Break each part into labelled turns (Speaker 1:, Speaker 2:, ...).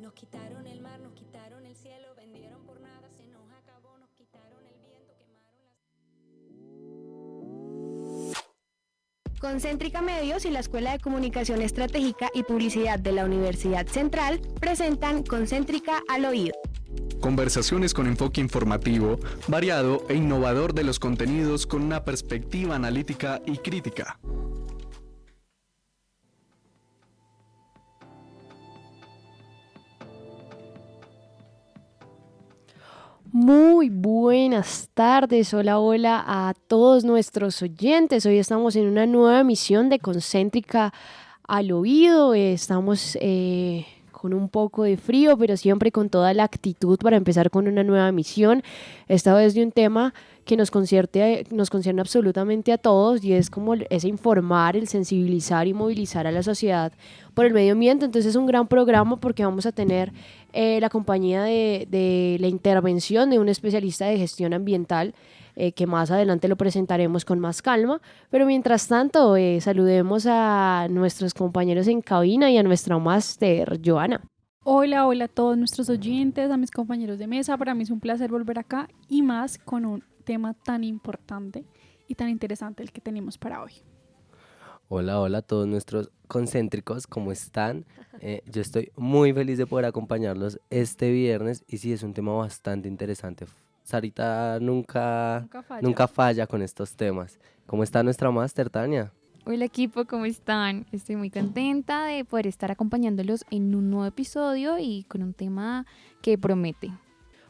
Speaker 1: Nos quitaron el mar, nos quitaron el cielo, vendieron por nada, se nos acabó, nos quitaron el viento, quemaron las...
Speaker 2: Concéntrica Medios y la Escuela de Comunicación Estratégica y Publicidad de la Universidad Central presentan Concéntrica al Oído.
Speaker 3: Conversaciones con enfoque informativo, variado e innovador de los contenidos con una perspectiva analítica y crítica.
Speaker 4: Muy buenas tardes, hola a todos nuestros oyentes. Hoy estamos en una nueva emisión de Concéntrica al Oído. Estamos con un poco de frío, pero siempre con toda la actitud para empezar con una nueva emisión. Esta vez de un tema que nos concierne absolutamente a todos, y es como ese informar, el sensibilizar y movilizar a la sociedad por el medio ambiente. Entonces es un gran programa porque vamos a tener la compañía de la intervención de un especialista de gestión ambiental, que más adelante lo presentaremos con más calma, pero mientras tanto saludemos a nuestros compañeros en cabina y a nuestra máster, Joana.
Speaker 5: Hola a todos nuestros oyentes, a mis compañeros de mesa. Para mí es un placer volver acá, y más con un tema tan importante y tan interesante el que tenemos para hoy.
Speaker 6: Hola a todos nuestros concéntricos, ¿cómo están? Yo estoy muy feliz de poder acompañarlos este viernes, y sí, es un tema bastante interesante. Sarita nunca falla con estos temas. ¿Cómo está nuestra máster, Tania?
Speaker 7: Hola equipo, ¿cómo están? Estoy muy contenta de poder estar acompañándolos en un nuevo episodio y con un tema que promete.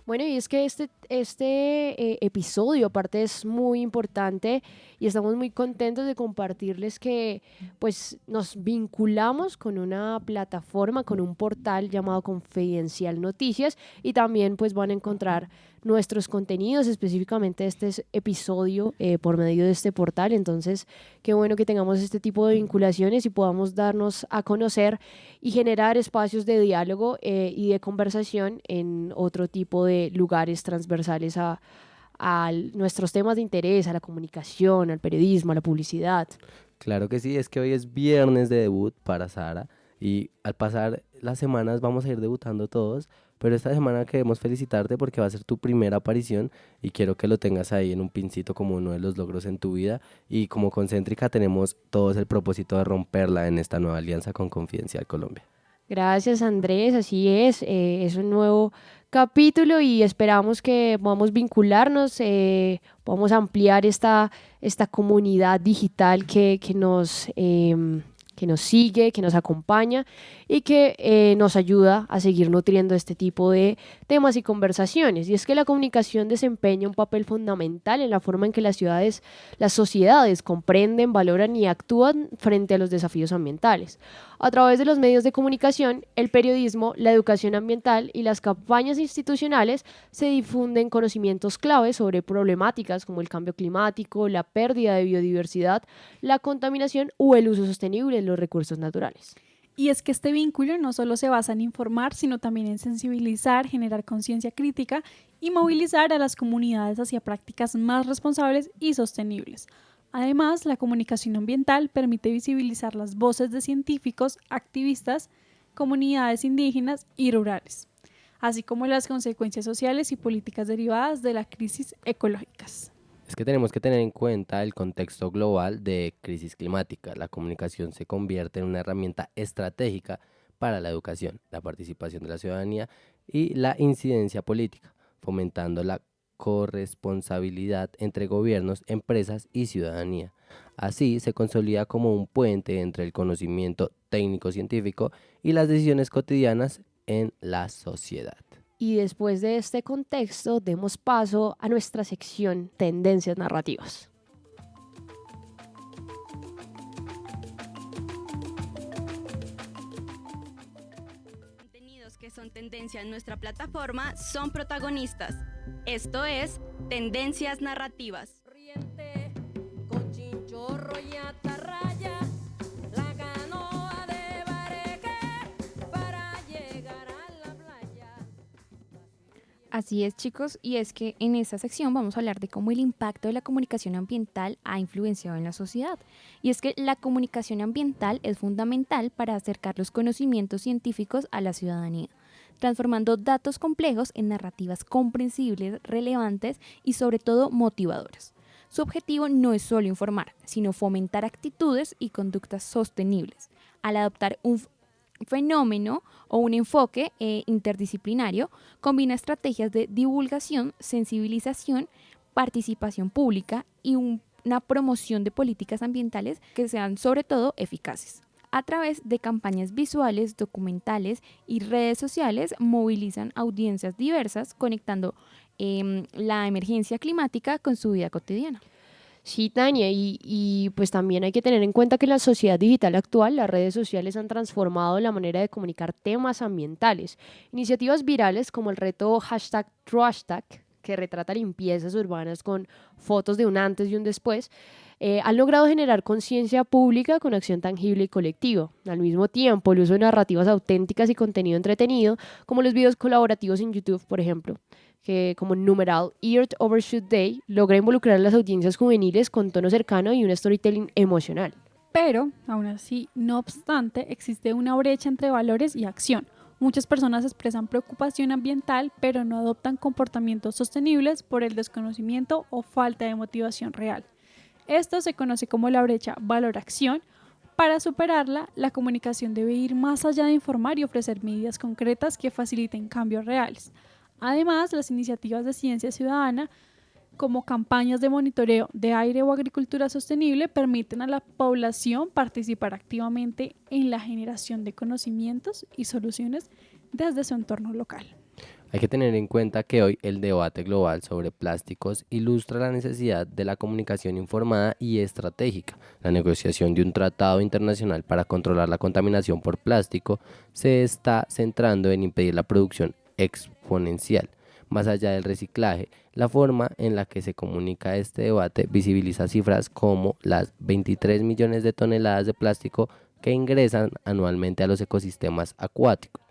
Speaker 4: Bueno, y es que este episodio aparte es muy importante, y estamos muy contentos de compartirles que pues nos vinculamos con una plataforma, con un portal llamado Confidencial Noticias, y también pues van a encontrar nuestros contenidos, específicamente este episodio, por medio de este portal. Entonces, qué bueno que tengamos este tipo de vinculaciones y podamos darnos a conocer y generar espacios de diálogo y de conversación en otro tipo de lugares transversales a nuestros temas de interés, a la comunicación, al periodismo, a la publicidad.
Speaker 6: Claro que sí, es que hoy es viernes de debut para Sara, y al pasar las semanas vamos a ir debutando todos, pero esta semana queremos felicitarte porque va a ser tu primera aparición, y quiero que lo tengas ahí en un pincito como uno de los logros en tu vida, y como Concéntrica tenemos todos el propósito de romperla en esta nueva alianza con Confidencial Colombia.
Speaker 4: Gracias, Andrés, así es un nuevo capítulo y esperamos que podamos vincularnos, podamos ampliar esta comunidad digital que nos sigue, que nos acompaña y que nos ayuda a seguir nutriendo este tipo de temas y conversaciones. Y es que la comunicación desempeña un papel fundamental en la forma en que las sociedades comprenden, valoran y actúan frente a los desafíos ambientales. A través de los medios de comunicación, el periodismo, la educación ambiental y las campañas institucionales se difunden conocimientos claves sobre problemáticas como el cambio climático, la pérdida de biodiversidad, la contaminación o el uso sostenible de los recursos naturales.
Speaker 5: Y es que este vínculo no solo se basa en informar, sino también en sensibilizar, generar conciencia crítica y movilizar a las comunidades hacia prácticas más responsables y sostenibles. Además, la comunicación ambiental permite visibilizar las voces de científicos, activistas, comunidades indígenas y rurales, así como las consecuencias sociales y políticas derivadas de las crisis ecológicas.
Speaker 6: Es que tenemos que tener en cuenta el contexto global de crisis climática. La comunicación se convierte en una herramienta estratégica para la educación, la participación de la ciudadanía y la incidencia política, fomentando la corresponsabilidad entre gobiernos, empresas y ciudadanía. Así se consolida como un puente entre el conocimiento técnico-científico y las decisiones cotidianas en la sociedad.
Speaker 4: Y después de este contexto, demos paso a nuestra sección Tendencias Narrativas.
Speaker 8: Contenidos que son tendencia en nuestra plataforma son protagonistas. Esto es Tendencias Narrativas.
Speaker 7: Así es, chicos, y es que en esta sección vamos a hablar de cómo el impacto de la comunicación ambiental ha influenciado en la sociedad. Y es que la comunicación ambiental es fundamental para acercar los conocimientos científicos a la ciudadanía. transformando datos complejos en narrativas comprensibles, relevantes y sobre todo motivadoras. Su objetivo no es solo informar, sino fomentar actitudes y conductas sostenibles. Al adoptar un fenómeno o un enfoque interdisciplinario, combina estrategias de divulgación, sensibilización, participación pública y una promoción de políticas ambientales que sean sobre todo eficaces. A través de campañas visuales, documentales y redes sociales movilizan audiencias diversas, conectando la emergencia climática con su vida cotidiana.
Speaker 4: Sí, Tania, y pues también hay que tener en cuenta que en la sociedad digital actual las redes sociales han transformado la manera de comunicar temas ambientales. Iniciativas virales como el reto #TrueHashtag, que retrata limpiezas urbanas con fotos de un antes y un después, han logrado generar conciencia pública con acción tangible y colectiva. Al mismo tiempo, el uso de narrativas auténticas y contenido entretenido, como los videos colaborativos en YouTube, por ejemplo, que como numeral Earth Overshoot Day, logra involucrar a las audiencias juveniles con tono cercano y un storytelling emocional.
Speaker 5: Pero, aún así, no obstante, existe una brecha entre valores y acción. Muchas personas expresan preocupación ambiental, pero no adoptan comportamientos sostenibles por el desconocimiento o falta de motivación real. Esto se conoce como la brecha valor-acción. Para superarla, la comunicación debe ir más allá de informar y ofrecer medidas concretas que faciliten cambios reales. Además, las iniciativas de ciencia ciudadana, como campañas de monitoreo de aire o agricultura sostenible, permiten a la población participar activamente en la generación de conocimientos y soluciones desde su entorno local.
Speaker 6: Hay que tener en cuenta que hoy el debate global sobre plásticos ilustra la necesidad de la comunicación informada y estratégica. La negociación de un tratado internacional para controlar la contaminación por plástico se está centrando en impedir la producción exponencial. Más allá del reciclaje, la forma en la que se comunica este debate visibiliza cifras como las 23 millones de toneladas de plástico que ingresan anualmente a los ecosistemas acuáticos.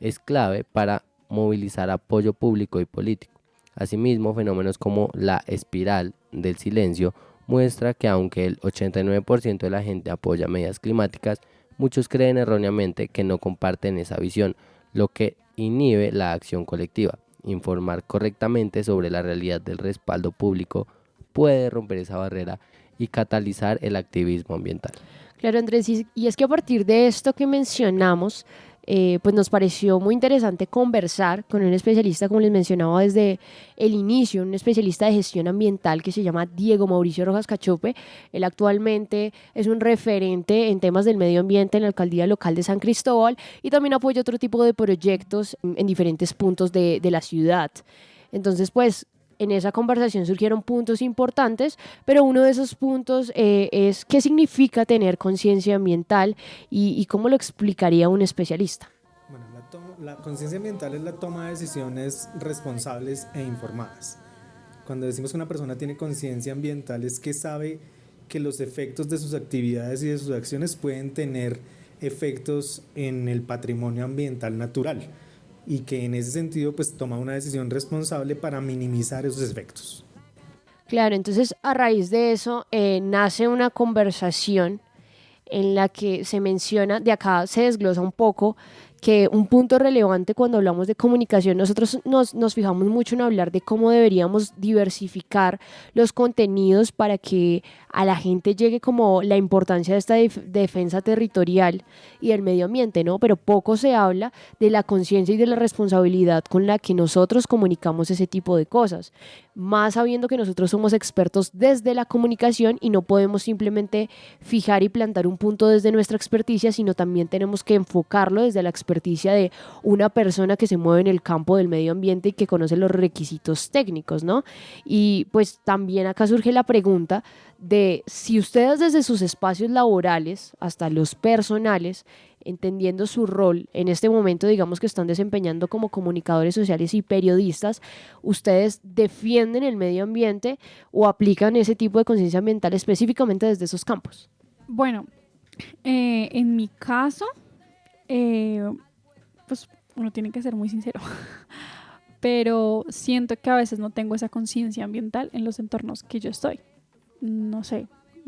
Speaker 6: Es clave para movilizar apoyo público y político. Asimismo, fenómenos como la espiral del silencio muestra que aunque el 89% de la gente apoya medidas climáticas, muchos creen erróneamente que no comparten esa visión, lo que inhibe la acción colectiva. Informar correctamente sobre la realidad del respaldo público puede romper esa barrera y catalizar el activismo ambiental.
Speaker 4: Claro, Andrés, y es que a partir de esto que mencionamos, pues nos pareció muy interesante conversar con un especialista, como les mencionaba desde el inicio, un especialista de gestión ambiental que se llama Diego Mauricio Rojas Cachope. Él actualmente es un referente en temas del medio ambiente en la alcaldía local de San Cristóbal y también apoya otro tipo de proyectos en diferentes puntos de la ciudad. Entonces, pues, en esa conversación surgieron puntos importantes, pero uno de esos puntos es qué significa tener conciencia ambiental y cómo lo explicaría un especialista.
Speaker 9: Bueno, la conciencia ambiental es la toma de decisiones responsables e informadas. Cuando decimos que una persona tiene conciencia ambiental es que sabe que los efectos de sus actividades y de sus acciones pueden tener efectos en el patrimonio ambiental natural, y que en ese sentido pues toma una decisión responsable para minimizar esos efectos.
Speaker 4: Claro, entonces a raíz de eso nace una conversación en la que se menciona, de acá se desglosa un poco, que un punto relevante cuando hablamos de comunicación, nosotros nos fijamos mucho en hablar de cómo deberíamos diversificar los contenidos para que a la gente llegue como la importancia de esta defensa territorial y del medio ambiente, ¿no? Pero poco se habla de la conciencia y de la responsabilidad con la que nosotros comunicamos ese tipo de cosas, más sabiendo que nosotros somos expertos desde la comunicación y no podemos simplemente fijar y plantar un punto desde nuestra experticia, sino también tenemos que enfocarlo desde la experticia de una persona que se mueve en el campo del medio ambiente y que conoce los requisitos técnicos, ¿no? Y pues también acá surge la pregunta de si ustedes desde sus espacios laborales hasta los personales, entendiendo su rol en este momento, digamos que están desempeñando como comunicadores sociales y periodistas, ¿ustedes defienden el medio ambiente o aplican ese tipo de conciencia ambiental específicamente desde esos campos?
Speaker 5: Bueno, en mi caso, pues uno tiene que ser muy sincero, pero siento que a veces no tengo esa conciencia ambiental en los entornos que yo estoy. No sé,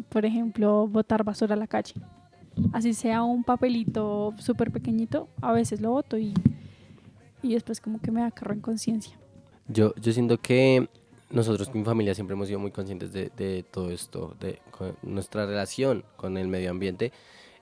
Speaker 5: por ejemplo, botar basura a la calle. Así sea un papelito súper pequeñito, a veces lo boto y y después como que me da carro en conciencia.
Speaker 6: Yo siento que nosotros con mi familia siempre hemos sido muy conscientes de todo esto, con nuestra relación con el medio ambiente,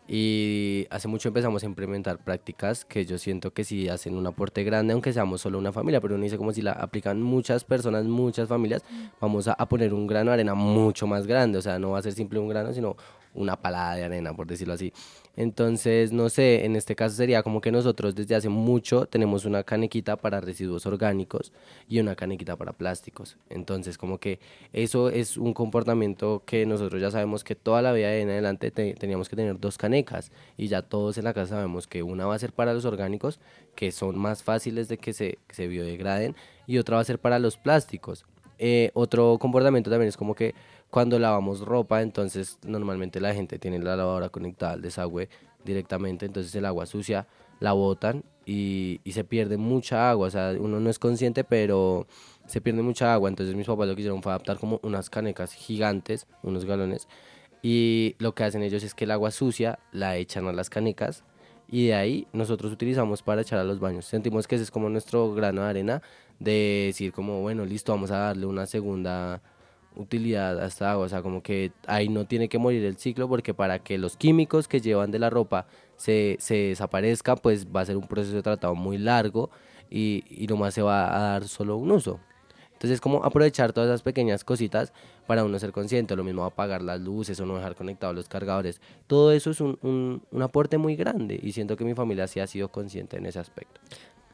Speaker 6: y hace mucho empezamos a implementar prácticas que yo siento que sí hacen un aporte grande, aunque seamos solo una familia, pero uno dice como si la aplican muchas personas, muchas familias, vamos a poner un grano de arena mucho más grande, o sea, no va a ser simple un grano, sino una palada de arena, por decirlo así. Entonces, no sé, en este caso sería como que nosotros desde hace mucho tenemos una canequita para residuos orgánicos y una canequita para plásticos. Entonces, como que eso es un comportamiento que nosotros ya sabemos que toda la vida de en adelante teníamos que tener 2 canecas, y ya todos en la casa sabemos que una va a ser para los orgánicos, que son más fáciles de que se biodegraden, y otra va a ser para los plásticos. Otro comportamiento también es como que cuando lavamos ropa, entonces normalmente la gente tiene la lavadora conectada al desagüe directamente, entonces el agua sucia la botan y se pierde mucha agua, o sea, uno no es consciente, pero se pierde mucha agua. Entonces mis papás lo que hicieron fue adaptar como unas canecas gigantes, unos galones, y lo que hacen ellos es que el agua sucia la echan a las canecas, y de ahí nosotros utilizamos para echar a los baños. Sentimos que ese es como nuestro grano de arena, de decir como, bueno, listo, vamos a darle una segunda utilidad a esta agua, o sea, como que ahí no tiene que morir el ciclo, porque para que los químicos que llevan de la ropa se desaparezcan, pues va a ser un proceso de tratado muy largo, y nomás se va a dar solo un uso. Entonces, como aprovechar todas esas pequeñas cositas para uno ser consciente, lo mismo apagar las luces o no dejar conectados los cargadores, todo eso es un aporte muy grande, y siento que mi familia sí ha sido consciente en ese aspecto.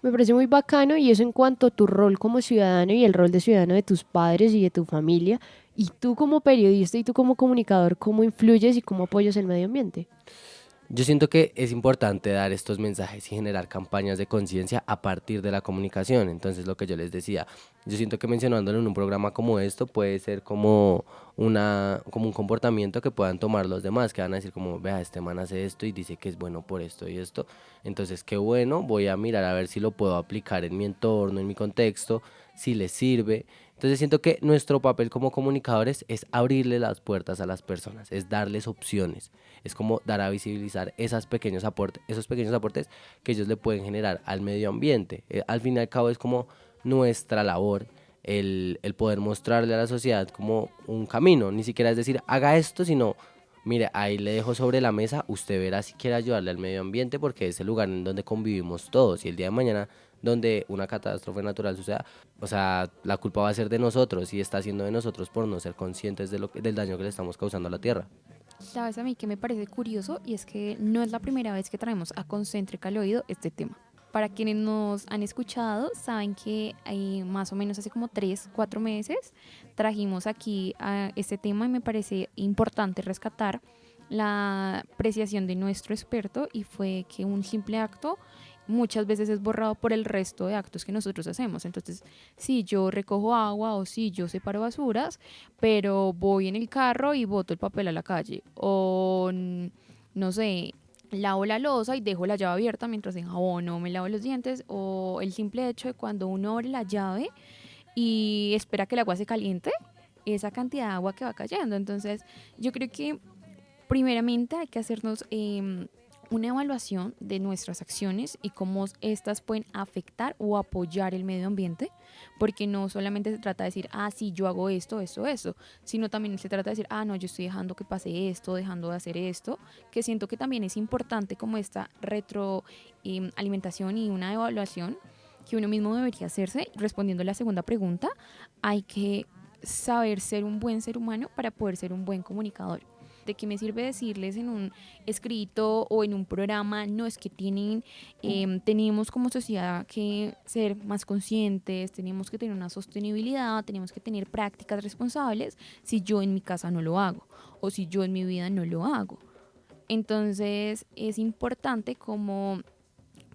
Speaker 4: Me parece muy bacano, y eso en cuanto a tu rol como ciudadano y el rol de ciudadano de tus padres y de tu familia, y tú como periodista y tú como comunicador, ¿cómo influyes y cómo apoyas el medio ambiente?
Speaker 6: Yo siento que es importante dar estos mensajes y generar campañas de conciencia a partir de la comunicación. Entonces, lo que yo les decía, yo siento que mencionándolo en un programa como esto puede ser como como un comportamiento que puedan tomar los demás, que van a decir como, vea, este man hace esto y dice que es bueno por esto y esto. Entonces, qué bueno, voy a mirar a ver si lo puedo aplicar en mi entorno, en mi contexto, si les sirve. Entonces siento que nuestro papel como comunicadores es abrirle las puertas a las personas, es darles opciones, es como dar a visibilizar esos pequeños aportes que ellos le pueden generar al medio ambiente. Al fin y al cabo es como nuestra labor el poder mostrarle a la sociedad como un camino, ni siquiera es decir haga esto, sino mire, ahí le dejo sobre la mesa, usted verá si quiere ayudarle al medio ambiente, porque es el lugar en donde convivimos todos, y el día de mañana donde una catástrofe natural suceda, o sea, la culpa va a ser de nosotros, y está siendo de nosotros por no ser conscientes del daño que le estamos causando a la tierra.
Speaker 7: Sabes a mí que me parece curioso, y es que no es la primera vez que traemos a Concéntrica al Oído este tema. Para quienes nos han escuchado, saben que más o menos hace como 3-4 meses trajimos aquí a este tema, y me parece importante rescatar la apreciación de nuestro experto, y fue que un simple acto muchas veces es borrado por el resto de actos que nosotros hacemos. Entonces, sí, yo recojo agua, o sí, yo separo basuras, pero voy en el carro y boto el papel a la calle, o no sé, lavo la loza y dejo la llave abierta mientras enjabono, me lavo los dientes, o el simple hecho de cuando uno abre la llave y espera que el agua se caliente, esa cantidad de agua que va cayendo. Entonces, yo creo que primeramente hay que hacernos una evaluación de nuestras acciones y cómo estas pueden afectar o apoyar el medio ambiente, porque no solamente se trata de decir, sí, yo hago esto, sino también se trata de decir, no, yo estoy dejando que pase esto, dejando de hacer esto, que siento que también es importante como esta retroalimentación y una evaluación que uno mismo debería hacerse. Respondiendo a la segunda pregunta, hay que saber ser un buen ser humano para poder ser un buen comunicador. ¿De qué me sirve decirles en un escrito o en un programa, no, es que tenemos como sociedad que ser más conscientes, tenemos que tener una sostenibilidad, tenemos que tener prácticas responsables, si yo en mi casa no lo hago, o si yo en mi vida no lo hago? Entonces es importante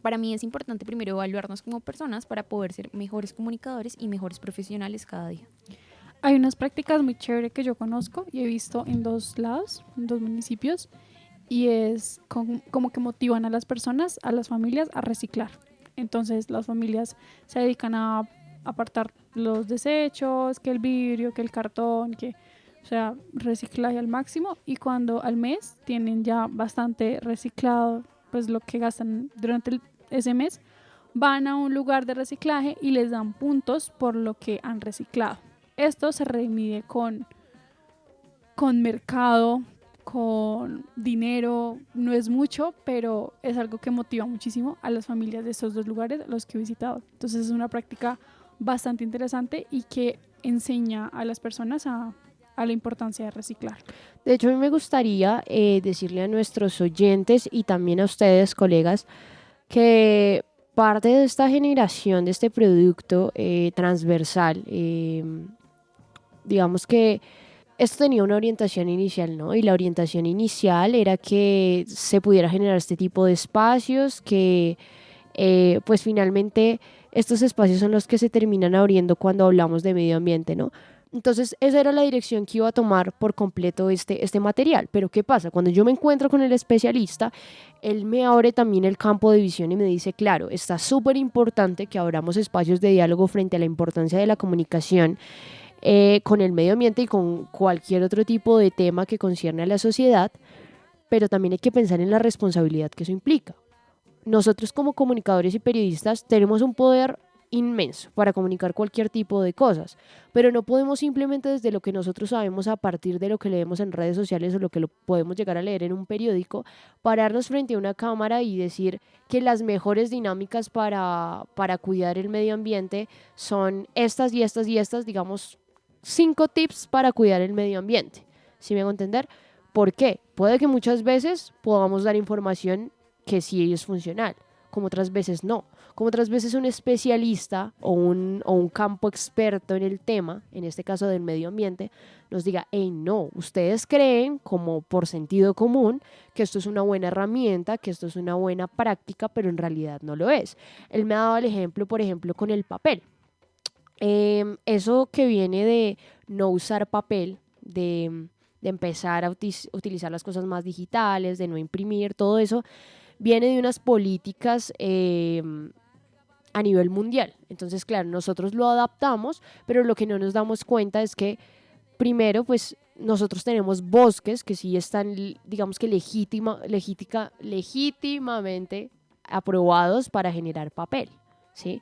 Speaker 7: para mí es importante primero evaluarnos como personas para poder ser mejores comunicadores y mejores profesionales cada día.
Speaker 5: Hay unas prácticas muy chéveres que yo conozco y he visto en 2 lados, en 2 municipios, y es como que motivan a las personas, a las familias, a reciclar. Entonces las familias se dedican a apartar los desechos, que el vidrio, que el cartón, o sea, reciclaje al máximo, y cuando al mes tienen ya bastante reciclado, pues lo que gastan durante ese mes van a un lugar de reciclaje y les dan puntos por lo que han reciclado. Esto se redimide con mercado, con dinero, no es mucho, pero es algo que motiva muchísimo a las familias de estos 2 lugares a los que he visitado. Entonces es una práctica bastante interesante y que enseña a las personas a la importancia de reciclar.
Speaker 4: De hecho, a mí me gustaría decirle a nuestros oyentes y también a ustedes, colegas, que parte de esta generación de este producto transversal, digamos que esto tenía una orientación inicial, ¿no? Y la orientación inicial era que se pudiera generar este tipo de espacios, que pues finalmente estos espacios son los que se terminan abriendo cuando hablamos de medio ambiente, ¿no? Entonces esa era la dirección que iba a tomar por completo este material. Pero ¿qué pasa? Cuando yo me encuentro con el especialista, él me abre también el campo de visión y me dice, claro, está súper importante que abramos espacios de diálogo frente a la importancia de la comunicación con el medio ambiente y con cualquier otro tipo de tema que concierne a la sociedad, pero también hay que pensar en la responsabilidad que eso implica. Nosotros como comunicadores y periodistas tenemos un poder inmenso para comunicar cualquier tipo de cosas, pero no podemos simplemente desde lo que nosotros sabemos a partir de lo que leemos en redes sociales o lo que podemos llegar a leer en un periódico, pararnos frente a una cámara y decir que las mejores dinámicas para cuidar el medio ambiente son estas y estas y estas, digamos 5 tips para cuidar el medio ambiente. ¿Sí me hago entender? ¿Por qué? Puede que muchas veces podamos dar información que sí es funcional, como otras veces no. Como otras veces un especialista o un campo experto en el tema, en este caso del medio ambiente, nos diga, hey, no, ustedes creen como por sentido común que esto es una buena herramienta, que esto es una buena práctica, pero en realidad no lo es. Él me ha dado el ejemplo, por ejemplo, con el papel. Eso que viene de no usar papel, de empezar a utilizar las cosas más digitales, de no imprimir, todo eso, viene de unas políticas a nivel mundial. Entonces, claro, nosotros lo adaptamos, pero lo que no nos damos cuenta es que primero, pues nosotros tenemos bosques que sí están, digamos que legítimamente aprobados para generar papel, ¿sí?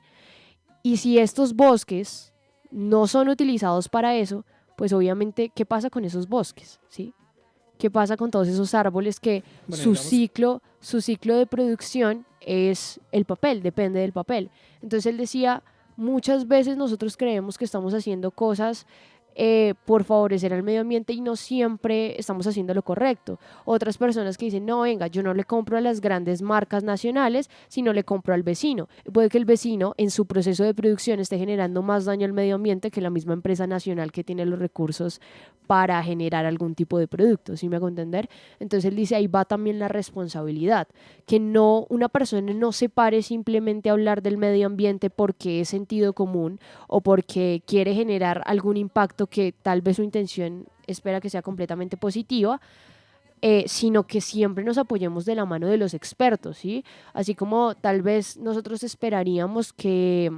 Speaker 4: Y si estos bosques no son utilizados para eso, pues obviamente, ¿qué pasa con esos bosques? ¿Sí? ¿Qué pasa con todos esos árboles que su ciclo de producción es el papel, depende del papel? Entonces él decía, muchas veces nosotros creemos que estamos haciendo cosas por favorecer al medio ambiente y no siempre estamos haciendo lo correcto. Otras personas que dicen, no, venga, yo no le compro a las grandes marcas nacionales, sino le compro al vecino. Puede que el vecino en su proceso de producción esté generando más daño al medio ambiente que la misma empresa nacional que tiene los recursos para generar algún tipo de producto, ¿sí me hago entender? Entonces él dice, ahí va también la responsabilidad, que no, una persona no se pare simplemente a hablar del medio ambiente porque es sentido común o porque quiere generar algún impacto que tal vez su intención espera que sea completamente positiva, sino que siempre nos apoyemos de la mano de los expertos, ¿sí? Así como tal vez nosotros esperaríamos que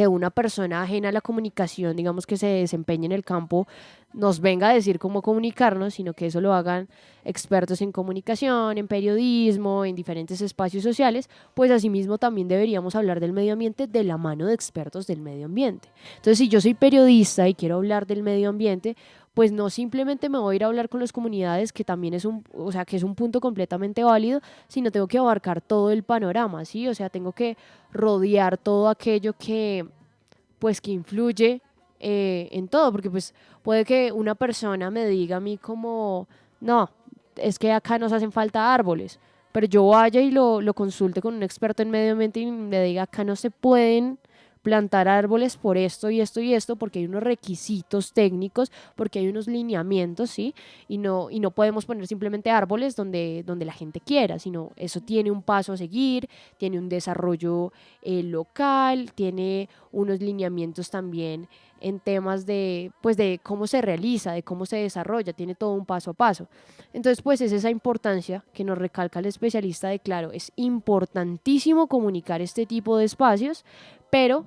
Speaker 4: una persona ajena a la comunicación, digamos que se desempeñe en el campo, nos venga a decir cómo comunicarnos, sino que eso lo hagan expertos en comunicación, en periodismo, en diferentes espacios sociales, pues asimismo también deberíamos hablar del medio ambiente de la mano de expertos del medio ambiente. Entonces, si yo soy periodista y quiero hablar del medio ambiente, pues no simplemente me voy a ir a hablar con las comunidades, que también es un punto completamente válido, sino tengo que abarcar todo el panorama, ¿sí? O sea, tengo que rodear todo aquello que influye en todo, porque pues puede que una persona me diga a mí como, no, es que acá nos hacen falta árboles, pero yo vaya y lo consulte con un experto en medio ambiente y me diga, acá no se pueden plantar árboles por esto y esto y esto, porque hay unos requisitos técnicos, porque hay unos lineamientos, ¿sí? Y no podemos poner simplemente árboles donde la gente quiera, sino eso tiene un paso a seguir, tiene un desarrollo local, tiene unos lineamientos también en temas de cómo se realiza, de cómo se desarrolla, tiene todo un paso a paso. Entonces, pues es esa importancia que nos recalca el especialista de, claro, es importantísimo comunicar este tipo de espacios, pero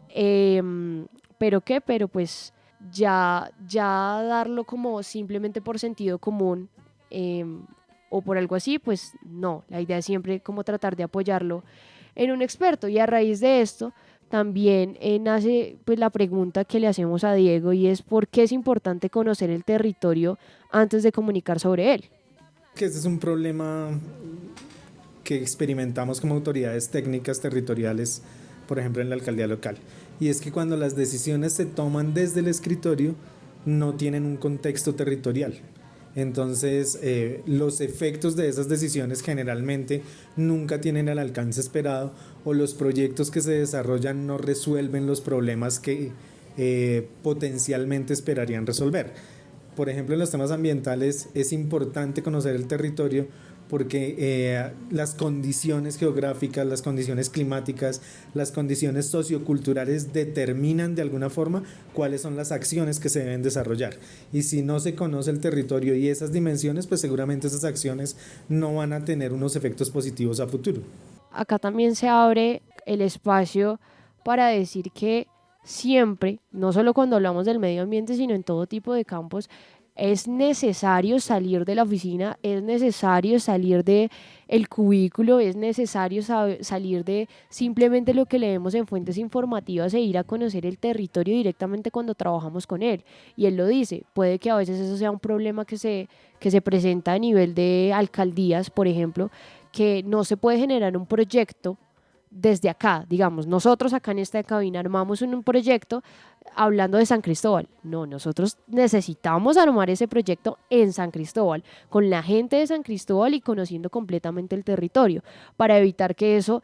Speaker 4: pues ya darlo como simplemente por sentido común o por algo así, pues no, la idea es siempre como tratar de apoyarlo en un experto. Y a raíz de esto también nace pues la pregunta que le hacemos a Diego, y es ¿por qué es importante conocer el territorio antes de comunicar sobre él?
Speaker 9: Que ese es un problema que experimentamos como autoridades técnicas territoriales, por ejemplo en la alcaldía local, y es que cuando las decisiones se toman desde el escritorio no tienen un contexto territorial. Entonces los efectos de esas decisiones generalmente nunca tienen el alcance esperado, o los proyectos que se desarrollan no resuelven los problemas que potencialmente esperarían resolver. Por ejemplo, en los temas ambientales es importante conocer el territorio porque las condiciones geográficas, las condiciones climáticas, las condiciones socioculturales determinan de alguna forma cuáles son las acciones que se deben desarrollar. Y si no se conoce el territorio y esas dimensiones, pues seguramente esas acciones no van a tener unos efectos positivos a futuro.
Speaker 4: Acá también se abre el espacio para decir que siempre, no solo cuando hablamos del medio ambiente, sino en todo tipo de campos, es necesario salir de la oficina, es necesario salir de el cubículo, es necesario salir de simplemente lo que leemos en fuentes informativas e ir a conocer el territorio directamente cuando trabajamos con él. Y él lo dice, puede que a veces eso sea un problema que se presenta a nivel de alcaldías, por ejemplo, que no se puede generar un proyecto desde acá, digamos, nosotros acá en esta cabina armamos un proyecto hablando de San Cristóbal. No, nosotros necesitamos armar ese proyecto en San Cristóbal, con la gente de San Cristóbal y conociendo completamente el territorio, para evitar que eso,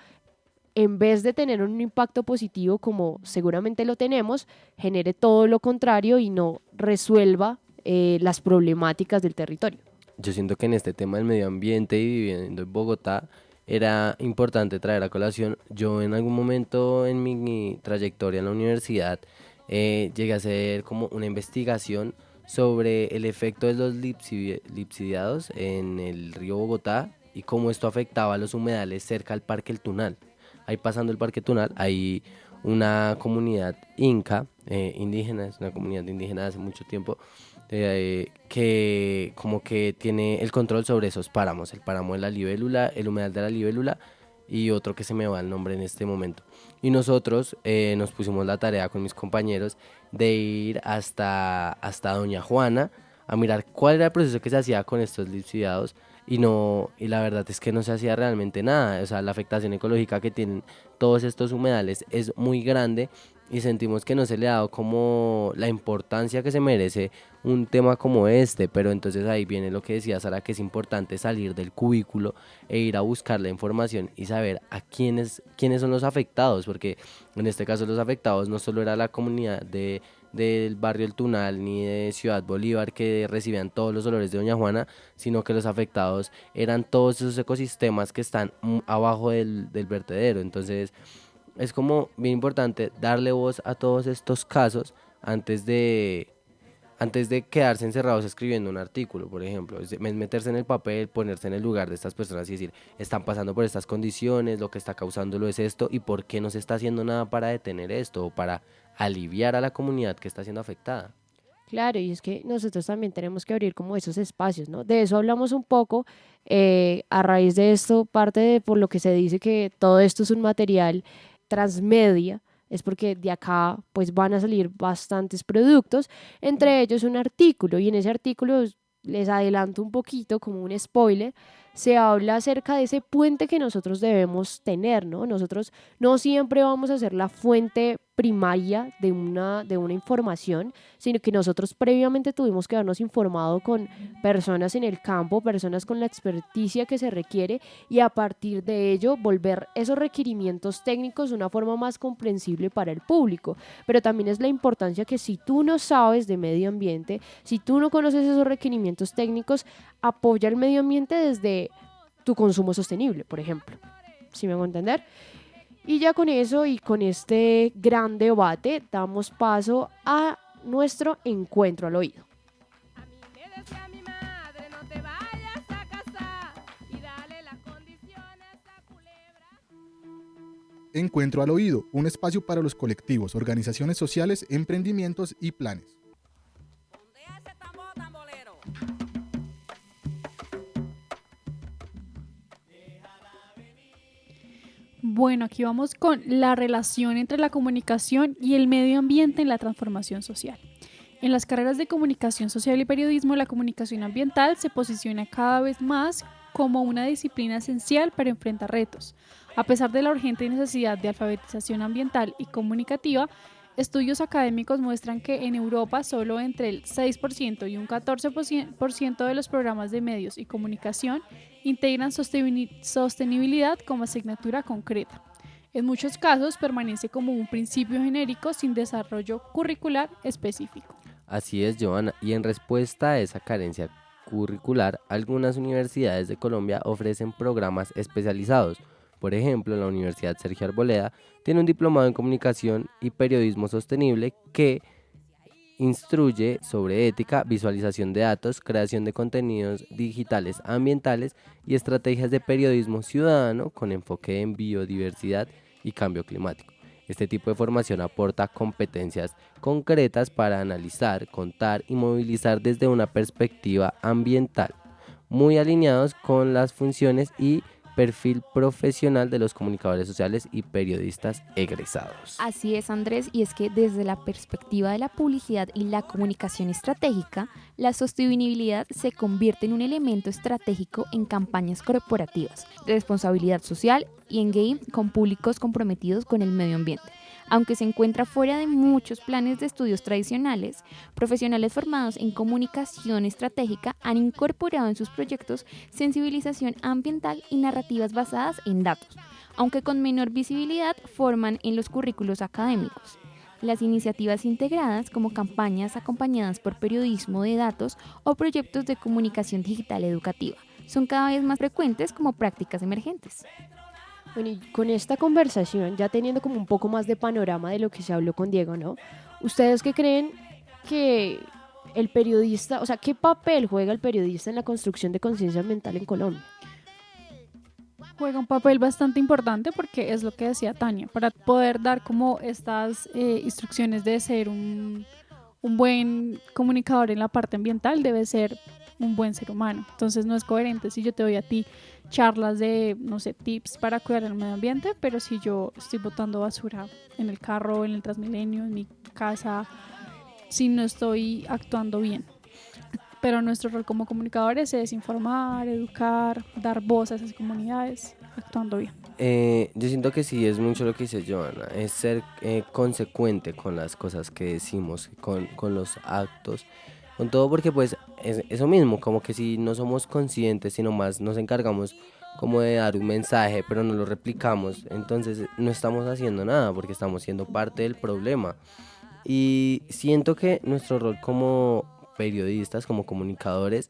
Speaker 4: en vez de tener un impacto positivo como seguramente lo tenemos, genere todo lo contrario y no resuelva las problemáticas del territorio.
Speaker 6: Yo siento que en este tema del medio ambiente y viviendo en Bogotá, era importante traer a colación. Yo en algún momento en mi trayectoria en la universidad llegué a hacer como una investigación sobre el efecto de los lixiviados en el río Bogotá y cómo esto afectaba a los humedales cerca al Parque El Tunal. Ahí pasando el Parque Tunal hay una comunidad inca, indígena, es una comunidad indígena de hace mucho tiempo, que como que tiene el control sobre esos páramos, el páramo de la libélula, el humedal de la libélula y otro que se me va el nombre en este momento. Y nosotros nos pusimos la tarea con mis compañeros de ir hasta Doña Juana a mirar cuál era el proceso que se hacía con estos lixiviados y la verdad es que no se hacía realmente nada. O sea, la afectación ecológica que tienen todos estos humedales es muy grande y sentimos que no se le ha dado como la importancia que se merece un tema como este, pero entonces ahí viene lo que decía Sara, que es importante salir del cubículo e ir a buscar la información y saber a quiénes son los afectados, porque en este caso los afectados no solo era la comunidad del barrio El Tunal ni de Ciudad Bolívar, que recibían todos los olores de Doña Juana, sino que los afectados eran todos esos ecosistemas que están abajo del vertedero. Entonces es como bien importante darle voz a todos estos casos antes de quedarse encerrados escribiendo un artículo, por ejemplo. Es meterse en el papel, ponerse en el lugar de estas personas y decir, están pasando por estas condiciones, lo que está causándolo es esto, y por qué no se está haciendo nada para detener esto o para aliviar a la comunidad que está siendo afectada.
Speaker 4: Claro, y es que nosotros también tenemos que abrir como esos espacios, ¿no? De eso hablamos un poco. A raíz de esto, parte de por lo que se dice que todo esto es un material transmedia, es porque de acá pues van a salir bastantes productos, entre ellos un artículo, y en ese artículo les adelanto un poquito como un spoiler, se habla acerca de ese puente que nosotros debemos tener, ¿no? Nosotros no siempre vamos a ser la fuente primaria de una información, sino que nosotros previamente tuvimos que habernos informado con personas en el campo, personas con la experticia que se requiere, y a partir de ello volver esos requerimientos técnicos de una forma más comprensible para el público. Pero también es la importancia que si tú no sabes de medio ambiente, si tú no conoces esos requerimientos técnicos, apoya el medio ambiente desde tu consumo sostenible, por ejemplo. ¿Sí me hago entender? Y ya con eso y con este gran debate damos paso a nuestro encuentro al oído.
Speaker 10: Encuentro al oído, un espacio para los colectivos, organizaciones sociales, emprendimientos y planes.
Speaker 5: Bueno, aquí vamos con la relación entre la comunicación y el medio ambiente en la transformación social. En las carreras de comunicación social y periodismo, la comunicación ambiental se posiciona cada vez más como una disciplina esencial para enfrentar retos. A pesar de la urgente necesidad de alfabetización ambiental y comunicativa, estudios académicos muestran que en Europa solo entre el 6% y un 14% de los programas de medios y comunicación integran sostenibilidad como asignatura concreta. En muchos casos permanece como un principio genérico sin desarrollo curricular específico.
Speaker 6: Así es, Joana, y en respuesta a esa carencia curricular, algunas universidades de Colombia ofrecen programas especializados. Por ejemplo, la Universidad Sergio Arboleda tiene un diplomado en comunicación y periodismo sostenible que instruye sobre ética, visualización de datos, creación de contenidos digitales ambientales y estrategias de periodismo ciudadano con enfoque en biodiversidad y cambio climático. Este tipo de formación aporta competencias concretas para analizar, contar y movilizar desde una perspectiva ambiental, muy alineados con las funciones y perfil profesional de los comunicadores sociales y periodistas egresados.
Speaker 7: Así es, Andrés, y es que desde la perspectiva de la publicidad y la comunicación estratégica, la sostenibilidad se convierte en un elemento estratégico en campañas corporativas, de responsabilidad social y en game con públicos comprometidos con el medio ambiente. Aunque se encuentra fuera de muchos planes de estudios tradicionales, profesionales formados en comunicación estratégica han incorporado en sus proyectos sensibilización ambiental y narrativas basadas en datos, aunque con menor visibilidad forman en los currículos académicos. Las iniciativas integradas como campañas acompañadas por periodismo de datos o proyectos de comunicación digital educativa son cada vez más frecuentes como prácticas emergentes.
Speaker 4: Bueno, y con esta conversación, ya teniendo como un poco más de panorama de lo que se habló con Diego, ¿no? ¿Ustedes qué creen que el periodista, o sea, qué papel juega el periodista en la construcción de conciencia ambiental en Colombia?
Speaker 5: Juega un papel bastante importante porque es lo que decía Tania, para poder dar como estas instrucciones de ser un buen comunicador en la parte ambiental, debe ser un buen ser humano. Entonces no es coherente si yo te doy a ti charlas de, no sé, tips para cuidar el medio ambiente, pero si yo estoy botando basura en el carro, en el Transmilenio, en mi casa, si no estoy actuando bien. Pero nuestro rol como comunicadores es informar, educar, dar voz a esas comunidades, actuando bien.
Speaker 6: Yo siento que sí, es mucho lo que dice Joana, es ser consecuente con las cosas que decimos, con los actos, con todo, porque pues es eso mismo, como que si no somos conscientes, sino más nos encargamos como de dar un mensaje, pero no lo replicamos, entonces no estamos haciendo nada, porque estamos siendo parte del problema. Y siento que nuestro rol como periodistas, como comunicadores,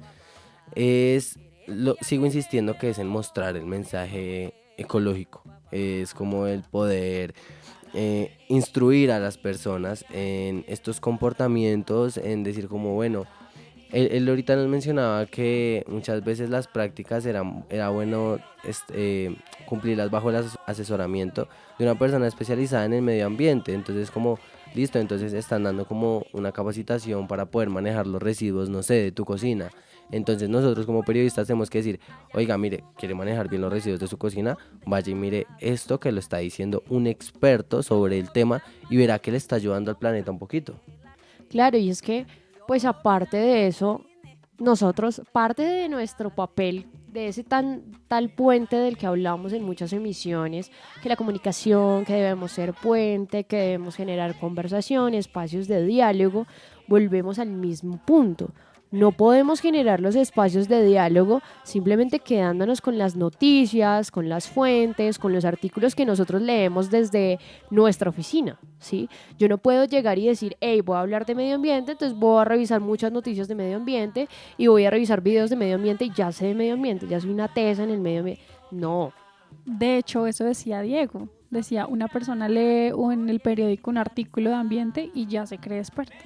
Speaker 6: sigo insistiendo que es en mostrar el mensaje ecológico, es como el poder instruir a las personas en estos comportamientos, en decir como bueno, él ahorita nos mencionaba que muchas veces las prácticas era bueno cumplirlas bajo el asesoramiento de una persona especializada en el medio ambiente, entonces como listo, entonces están dando como una capacitación para poder manejar los residuos, no sé, de tu cocina. Entonces nosotros como periodistas tenemos que decir, oiga, mire, quiere manejar bien los residuos de su cocina, vaya y mire esto que lo está diciendo un experto sobre el tema y verá que le está ayudando al planeta un poquito.
Speaker 4: Claro, y es que, pues aparte de eso, nosotros, parte de nuestro papel, de ese tal puente del que hablamos en muchas emisiones, que la comunicación, que debemos ser puente, que debemos generar conversación, espacios de diálogo, volvemos al mismo punto. No podemos generar los espacios de diálogo simplemente quedándonos con las noticias, con las fuentes, con los artículos que nosotros leemos desde nuestra oficina, ¿sí? Yo no puedo llegar y decir, hey, voy a hablar de medio ambiente, entonces voy a revisar muchas noticias de medio ambiente y voy a revisar videos de medio ambiente y ya sé de medio ambiente, ya soy una tesa en el medio ambiente. No.
Speaker 5: De hecho, eso decía Diego. Decía, una persona lee en el periódico un artículo de ambiente y ya se cree experto.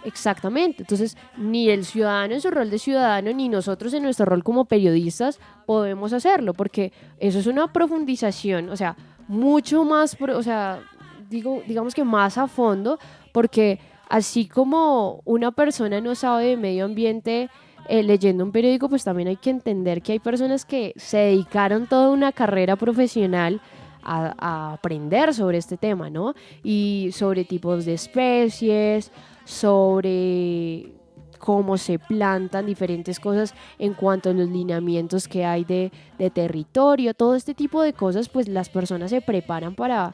Speaker 4: Exactamente, entonces ni el ciudadano en su rol de ciudadano ni nosotros en nuestro rol como periodistas podemos hacerlo, porque eso es una profundización, o sea, mucho más, o sea, digamos que más a fondo, porque así como una persona no sabe de medio ambiente leyendo un periódico, pues también hay que entender que hay personas que se dedicaron toda una carrera profesional a aprender sobre este tema, ¿no? Y sobre tipos de especies, sobre cómo se plantan diferentes cosas en cuanto a los lineamientos que hay de territorio, todo este tipo de cosas, pues las personas se preparan para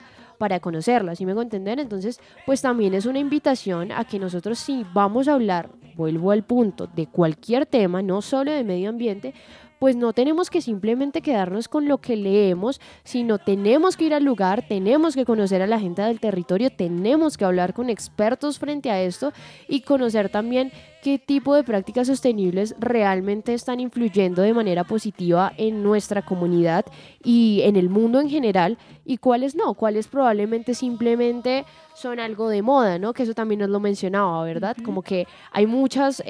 Speaker 4: conocerlas, ¿sí me hago entender? Entonces, pues también es una invitación a que nosotros, si vamos a hablar, vuelvo al punto, de cualquier tema, no solo de medio ambiente, pues no tenemos que simplemente quedarnos con lo que leemos, sino tenemos que ir al lugar, tenemos que conocer a la gente del territorio, tenemos que hablar con expertos frente a esto y conocer también qué tipo de prácticas sostenibles realmente están influyendo de manera positiva en nuestra comunidad y en el mundo en general, y cuáles no, cuáles probablemente simplemente son algo de moda, ¿no? Que eso también nos lo mencionaba, ¿verdad? Como que hay muchas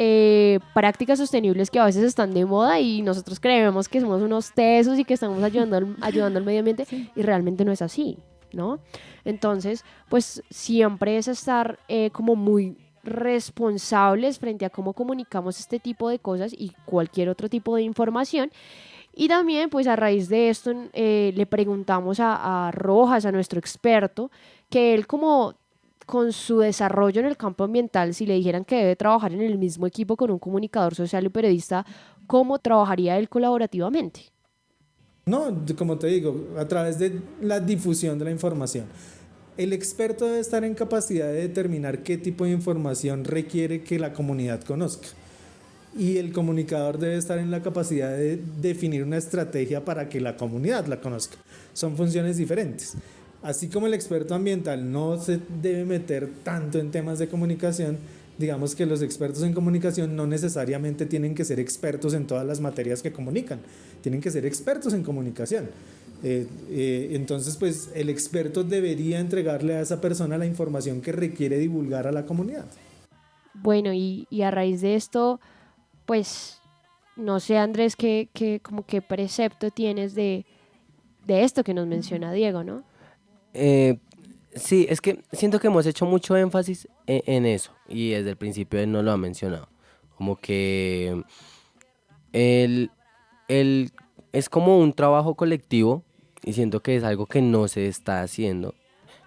Speaker 4: prácticas sostenibles que a veces están de moda y nosotros creemos que somos unos tesos y que estamos ayudando al medio ambiente, y realmente no es así, ¿no? Entonces, pues siempre es estar como muy responsables frente a cómo comunicamos este tipo de cosas y cualquier otro tipo de información. Y también, pues a raíz de esto, le preguntamos a Rojas, a nuestro experto, que él como con su desarrollo en el campo ambiental, si le dijeran que debe trabajar en el mismo equipo con un comunicador social y periodista, ¿cómo trabajaría él colaborativamente?
Speaker 9: No, como te digo, a través de la difusión de la información. El experto debe estar en capacidad de determinar qué tipo de información requiere que la comunidad conozca. Y el comunicador debe estar en la capacidad de definir una estrategia para que la comunidad la conozca. Son funciones diferentes. Así como el experto ambiental no se debe meter tanto en temas de comunicación, digamos que los expertos en comunicación no necesariamente tienen que ser expertos en todas las materias que comunican, tienen que ser expertos en comunicación. Entonces, pues el experto debería entregarle a esa persona la información que requiere divulgar a la comunidad.
Speaker 4: Bueno, y a raíz de esto, pues, no sé, Andrés, como qué precepto tienes de esto que nos menciona Diego, ¿no?
Speaker 6: Sí, es que siento que hemos hecho mucho énfasis en eso, y desde el principio él no lo ha mencionado. Como que es como un trabajo colectivo, y siento que es algo que no se está haciendo,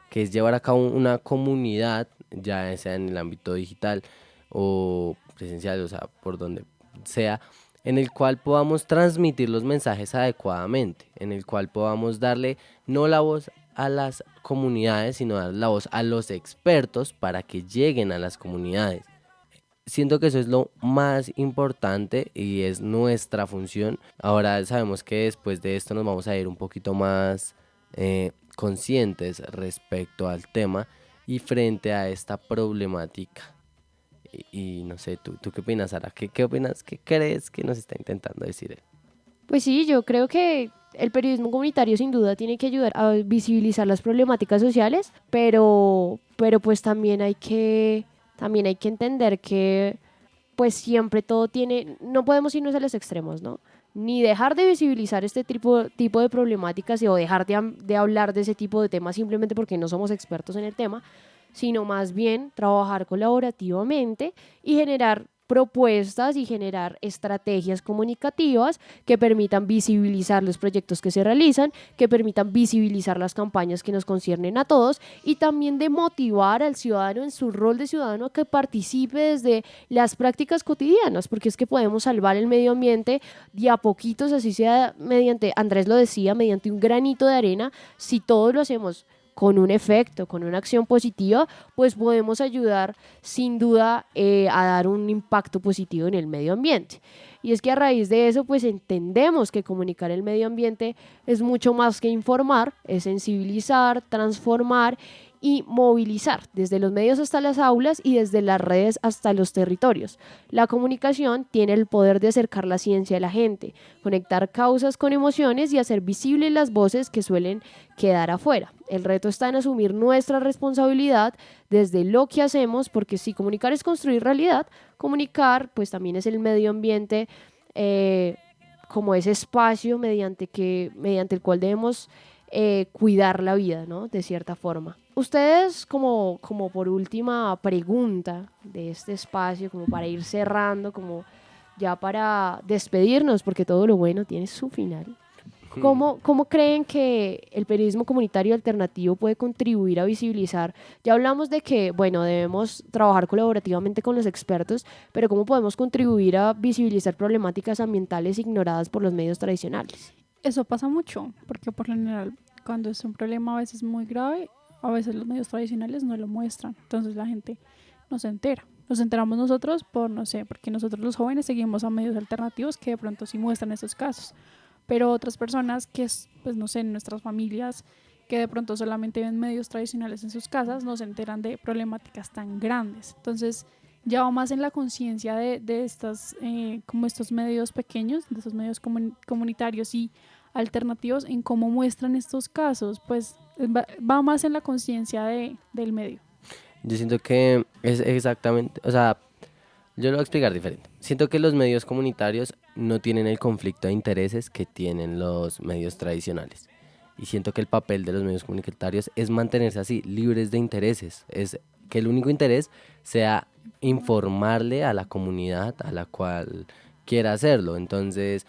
Speaker 6: que es llevar a cabo una comunidad, ya sea en el ámbito digital o presencial, o sea, por donde sea, en el cual podamos transmitir los mensajes adecuadamente, en el cual podamos darle no la voz a las comunidades, sino dar la voz a los expertos para que lleguen a las comunidades. Siento que eso es lo más importante y es nuestra función. Ahora sabemos que después de esto nos vamos a ir un poquito más conscientes respecto al tema y frente a esta problemática. Y no sé, ¿tú qué opinas, Sara? ¿Qué opinas? ¿Qué crees que nos está intentando decir él?
Speaker 4: Pues sí, yo creo que el periodismo comunitario sin duda tiene que ayudar a visibilizar las problemáticas sociales, pero pues también hay que entender que pues siempre todo no podemos irnos a los extremos, ¿no? Ni dejar de visibilizar este tipo de problemáticas o dejar de hablar de ese tipo de temas simplemente porque no somos expertos en el tema, sino más bien trabajar colaborativamente y generar propuestas y generar estrategias comunicativas que permitan visibilizar los proyectos que se realizan, que permitan visibilizar las campañas que nos conciernen a todos, y también de motivar al ciudadano en su rol de ciudadano a que participe desde las prácticas cotidianas, porque es que podemos salvar el medio ambiente de a poquitos, así sea mediante, Andrés lo decía, mediante un granito de arena. Si todos lo hacemos con un efecto, con una acción positiva, pues podemos ayudar sin duda a dar un impacto positivo en el medio ambiente. Y es que a raíz de eso, pues entendemos que comunicar el medio ambiente es mucho más que informar, es sensibilizar, transformar y movilizar desde los medios hasta las aulas y desde las redes hasta los territorios. La comunicación tiene el poder de acercar la ciencia a la gente, conectar causas con emociones y hacer visibles las voces que suelen quedar afuera. El reto está en asumir nuestra responsabilidad desde lo que hacemos, porque si comunicar es construir realidad, comunicar pues también es el medio ambiente como ese espacio mediante el cual debemos cuidar la vida, ¿no? De cierta forma. Ustedes, como por última pregunta de este espacio, como para ir cerrando, como ya para despedirnos, porque todo lo bueno tiene su final. ¿Cómo creen que el periodismo comunitario alternativo puede contribuir a visibilizar? Ya hablamos de que, bueno, debemos trabajar colaborativamente con los expertos, pero ¿cómo podemos contribuir a visibilizar problemáticas ambientales ignoradas por los medios tradicionales?
Speaker 5: Eso pasa mucho, porque por lo general, cuando es un problema a veces muy grave, a veces los medios tradicionales no lo muestran, entonces la gente no se entera. Nos enteramos nosotros por, no sé, porque nosotros los jóvenes seguimos a medios alternativos que de pronto sí muestran esos casos, pero otras personas que, pues no sé, en nuestras familias, que de pronto solamente ven medios tradicionales en sus casas, no se enteran de problemáticas tan grandes. Entonces, ya va más en la conciencia de estas, como estos medios pequeños, de estos medios comunitarios y alternativos, en cómo muestran estos casos, pues va más en la conciencia del medio.
Speaker 6: Yo siento que es exactamente, o sea, yo lo voy a explicar diferente. Siento que los medios comunitarios no tienen el conflicto de intereses que tienen los medios tradicionales. Y siento que el papel de los medios comunitarios es mantenerse así, libres de intereses. Es que el único interés sea informarle a la comunidad a la cual quiera hacerlo. Entonces,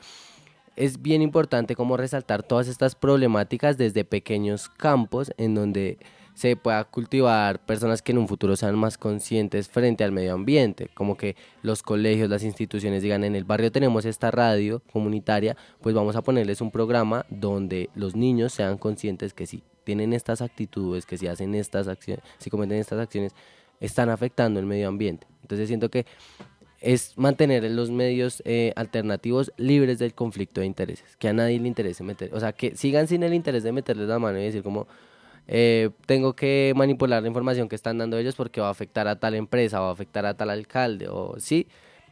Speaker 6: es bien importante como resaltar todas estas problemáticas desde pequeños campos en donde se pueda cultivar personas que en un futuro sean más conscientes frente al medio ambiente, como que los colegios, las instituciones digan, en el barrio tenemos esta radio comunitaria, pues vamos a ponerles un programa donde los niños sean conscientes que si tienen estas actitudes, que si hacen estas acciones, si cometen estas acciones, están afectando el medio ambiente. Entonces siento que es mantener los medios alternativos libres del conflicto de intereses, que a nadie le interese meter, o sea, que sigan sin el interés de meterles la mano y decir como tengo que manipular la información que están dando ellos porque va a afectar a tal empresa, va a afectar a tal alcalde, o sí,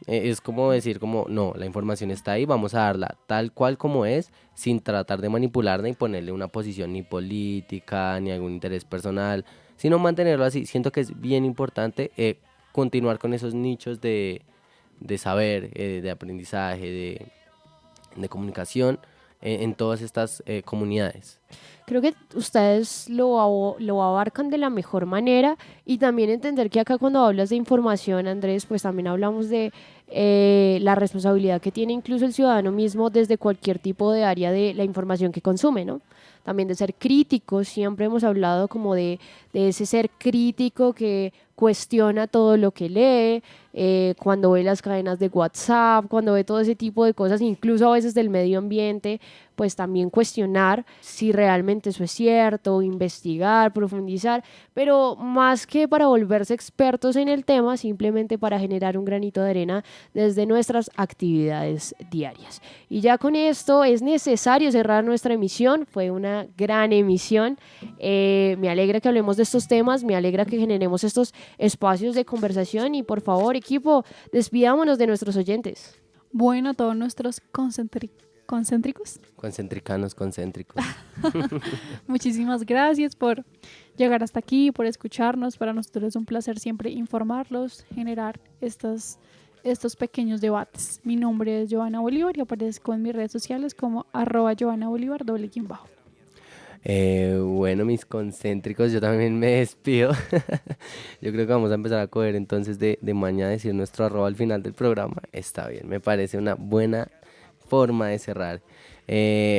Speaker 6: es como decir como no, la información está ahí, vamos a darla tal cual como es, sin tratar de manipularla y ponerle una posición ni política, ni algún interés personal, sino mantenerlo así. Siento que es bien importante continuar con esos nichos de saber, de aprendizaje, de comunicación en todas estas comunidades.
Speaker 4: Creo que ustedes lo abarcan de la mejor manera, y también entender que acá cuando hablas de información, Andrés, pues también hablamos de la responsabilidad que tiene incluso el ciudadano mismo desde cualquier tipo de área de la información que consume, ¿no? También de ser crítico. Siempre hemos hablado como de ese ser crítico que cuestiona todo lo que lee, cuando ve las cadenas de WhatsApp, cuando ve todo ese tipo de cosas, incluso a veces del medio ambiente, pues también cuestionar si realmente eso es cierto, investigar, profundizar, pero más que para volverse expertos en el tema, simplemente para generar un granito de arena desde nuestras actividades diarias. Y ya con esto es necesario cerrar nuestra emisión. Fue una gran emisión. Me alegra que hablemos de estos temas, me alegra que generemos estos espacios de conversación, y por favor, equipo, despidámonos de nuestros oyentes.
Speaker 5: Bueno, a todos nuestros concéntricos.
Speaker 6: Concentricanos, concéntricos.
Speaker 5: Muchísimas gracias por llegar hasta aquí, por escucharnos. Para nosotros es un placer siempre informarlos, generar estos pequeños debates. Mi nombre es Joana Bolívar y aparezco en mis redes sociales como @JoanaBolívar _.
Speaker 6: Bueno, mis concéntricos, yo también me despido. Yo creo que vamos a empezar a coger entonces de mañana, decir nuestro @ al final del programa. Está bien, me parece una buena forma de cerrar.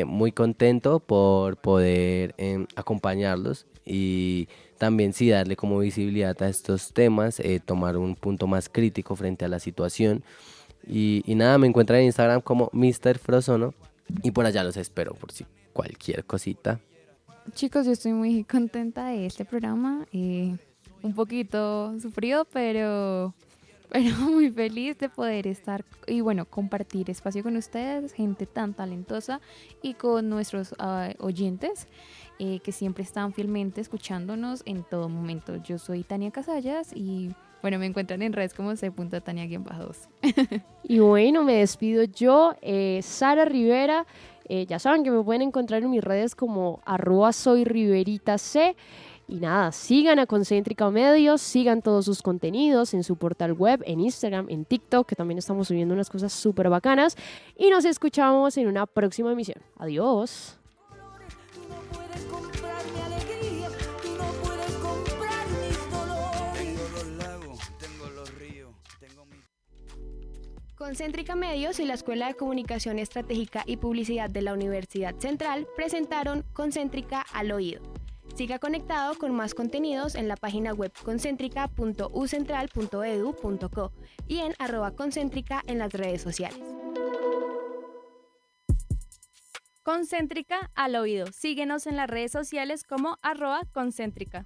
Speaker 6: Muy contento por poder acompañarlos y también sí darle como visibilidad a estos temas, tomar un punto más crítico frente a la situación. Y nada, me encuentran en Instagram como Mr. Frozono y por allá los espero por si cualquier cosita.
Speaker 7: Chicos, yo estoy muy contenta de este programa, un poquito sufrido, pero muy feliz de poder estar y bueno, compartir espacio con ustedes, gente tan talentosa, y con nuestros oyentes que siempre están fielmente escuchándonos en todo momento. Yo soy Tania Casallas y bueno, me encuentran en redes como c.tania_2.
Speaker 4: Y bueno, me despido yo, Sara Rivera. Ya saben que me pueden encontrar en mis redes como @soyriveritas. Y nada, sigan a Concéntrica Medios, sigan todos sus contenidos en su portal web, en Instagram, en TikTok, que también estamos subiendo unas cosas súper bacanas. Y nos escuchamos en una próxima emisión. Adiós.
Speaker 2: Concéntrica Medios y la Escuela de Comunicación Estratégica y Publicidad de la Universidad Central presentaron Concéntrica al Oído. Siga conectado con más contenidos en la página web concentrica.ucentral.edu.co y en @concéntrica en las redes sociales.
Speaker 7: Concéntrica al Oído. Síguenos en las redes sociales como @concéntrica.